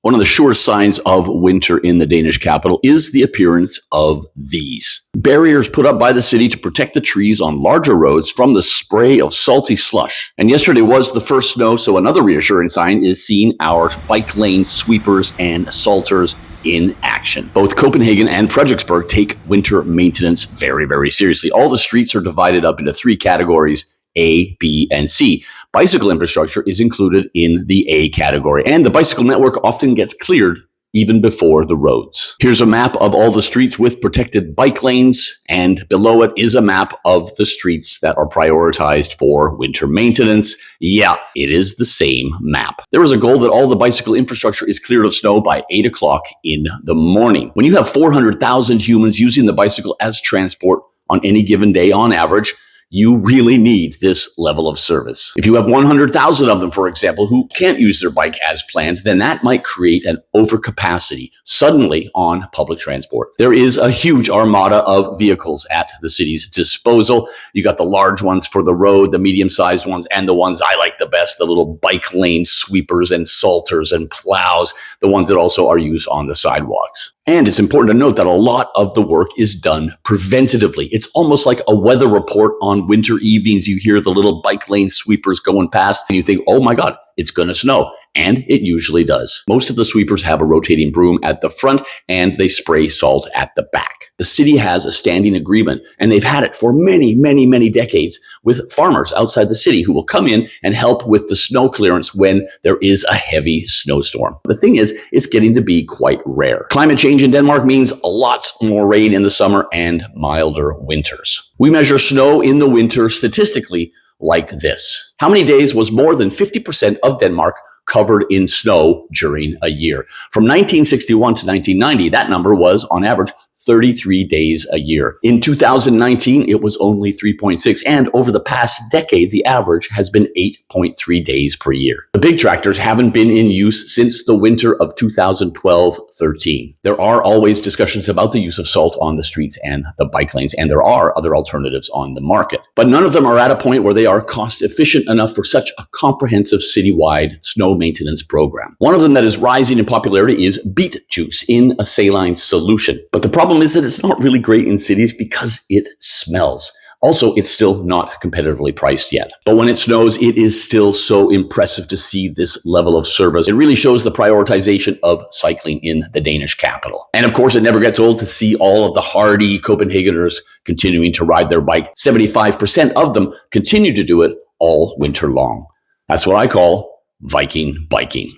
One of the surest signs of winter in the Danish capital is the appearance of these. Barriers put up by the city to protect the trees on larger roads from the spray of salty slush. And yesterday was the first snow, so another reassuring sign is seeing our bike lane sweepers and salters in action. Both Copenhagen and Frederiksberg take winter maintenance very, very seriously. All the streets are divided up into three categories: A, B, and C. Bicycle infrastructure is included in the A category, and the bicycle network often gets cleared even before the roads. Here's a map of all the streets with protected bike lanes, and below it is a map of the streets that are prioritized for winter maintenance. Yeah, it is the same map. There is a goal that all the bicycle infrastructure is cleared of snow by 8 o'clock in the morning. When you have 400,000 humans using the bicycle as transport on any given day on average, you really need this level of service. If you have 100,000 of them, for example, who can't use their bike as planned, then that might create an overcapacity suddenly on public transport. There is a huge armada of vehicles at the city's disposal. You got the large ones for the road, the medium-sized ones, and the ones I like the best, the little bike lane sweepers and salters and plows, the ones that also are used on the sidewalks. And it's important to note that a lot of the work is done preventatively. It's almost like a weather report on winter evenings. You hear the little bike lane sweepers going past and you think, oh my God, it's going to snow. And it usually does. Most of the sweepers have a rotating broom at the front and they spray salt at the back. The city has a standing agreement, and they've had it for many, many, many decades with farmers outside the city who will come in and help with the snow clearance when there is a heavy snowstorm. The thing is, it's getting to be quite rare. Climate change in Denmark means lots more rain in the summer and milder winters. We measure snow in the winter statistically like this. How many days was more than 50% of Denmark covered in snow during a year? From 1961 to 1990, that number was, on average, 33 days a year. In 2019, it was only 3.6, and over the past decade, the average has been 8.3 days per year. The big tractors haven't been in use since the winter of 2012-13. There are always discussions about the use of salt on the streets and the bike lanes, and there are other alternatives on the market. But none of them are at a point where they are cost efficient enough for such a comprehensive citywide snow maintenance program. One of them that is rising in popularity is beet juice in a saline solution. But the problem is that it's not really great in cities because it smells. Also, it's still not competitively priced yet. But when it snows, it is still so impressive to see this level of service. It really shows the prioritization of cycling in the Danish capital. And of course, it never gets old to see all of the hardy Copenhageners continuing to ride their bike. 75% of them continue to do it all winter long. That's what I call Viking biking.